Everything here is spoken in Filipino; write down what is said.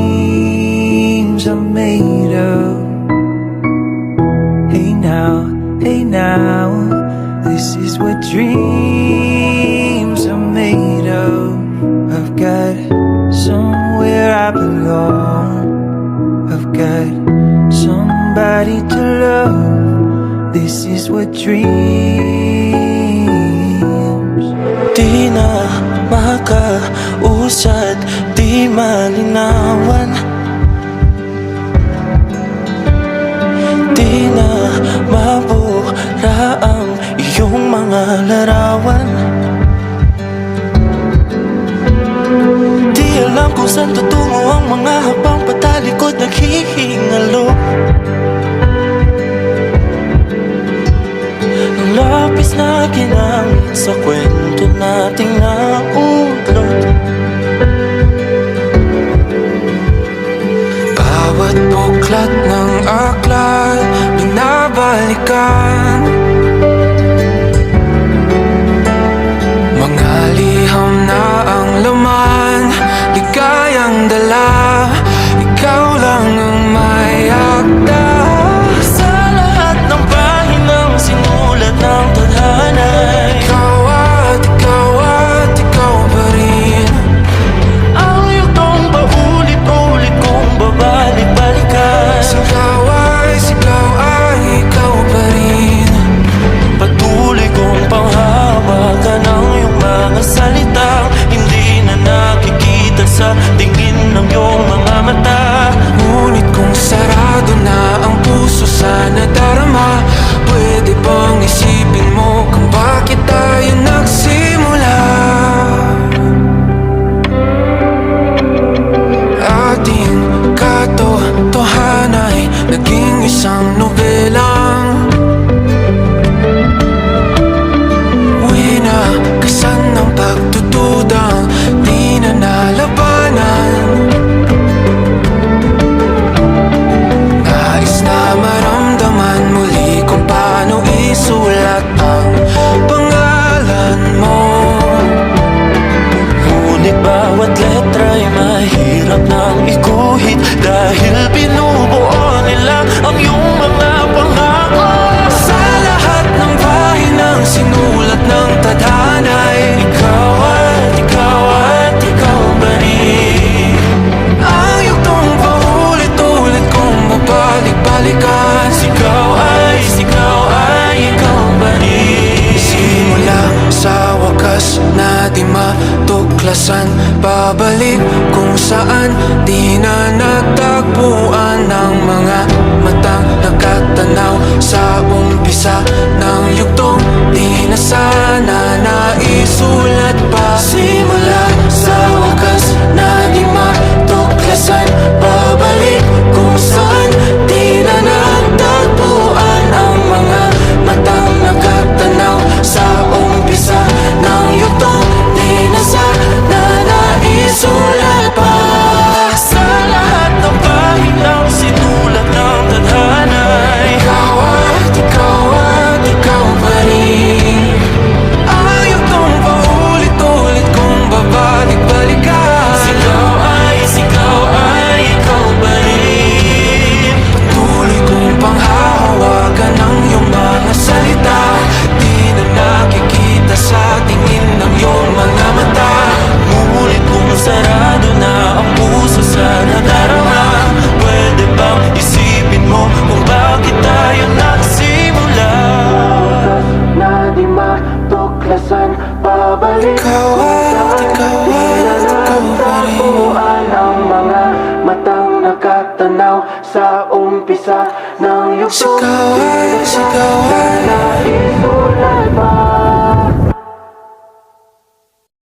dreams are made of. Hey now, this is what dreams are made of. I've got somewhere I belong. I've got somebody to love. This is what dreams. Di na makausad, di malinawan. Di na mabura ang iyong mga larawan. Di alam kung saan tutungo ang mga habang patalikod naghihingalo. Ang lapis na ginamit sa kwento nating naudlot. Bawat buklat ng aklat binabalikan. Mga liham na ang laman, ligayang dala. Ikaw lang ang may akda. Sa lahat ng pahinang sinulat ng tadhana, Ikaw at ikaw pa rin. ang yugtong paulit-ulit kong babalik-balikan. Sigaw ay ikaw pa rin. Patuloy kong panghawakan ang iyong mga salitang hindi na nakikita sa tingin ng iyong mga mata. Ngunit kung sarado na ang puso sa nadarama, pwede bang isipin mo kung bakit tayo nagsimula? Ating katotohanan ay naging isang nobelang winakasan ng pagdududang di na nalabanan. Nais na maramdaman muli kung paano isulat ang pangalan mo. Ngunit bawat letra'y mahirap nang iguhit dahil binubuo nila ang iyong mga pangako. Sa lahat ng pahinang sinulat ng tadhana, Ikaw at ikaw pa rin. ang yugtong paulit-ulit kong babalik-balikan. Ikaw ay ikaw pa rin. Simula sa wakas na di matuklasan, babalik kung saan di na natagpuan ng mga matang nakatanaw. Sa umpisa ng yugtong di na sana naisulat pa. Simula sa wakas na di matuklasan, babalik kung saan di na natagpuan ang mga matang nakatanaw. Sa umpisa ng yugtong di na sana naisulat pa. Sa lahat ng pahinang sinulat ng tadhana, Ikaw at ikaw pa rin. Ang yugtong paulit-ulit kong babalik-balikan. ikaw ay ikaw pa rin. Patuloy kong panghahawakan ang iyong mga salita. Di na nakikita sa tingin ng iyong mga mata. Ngunit kung sarado na ang puso sa nadarama, pwede bang isipin mo kung bakit tayo nagsimula? Na di matuklasan, babalik Ikaw at ikaw pa rin. ang mga matang nakatanaw. Sa umpisa ng yugtong Sigaw ay naisulat pa.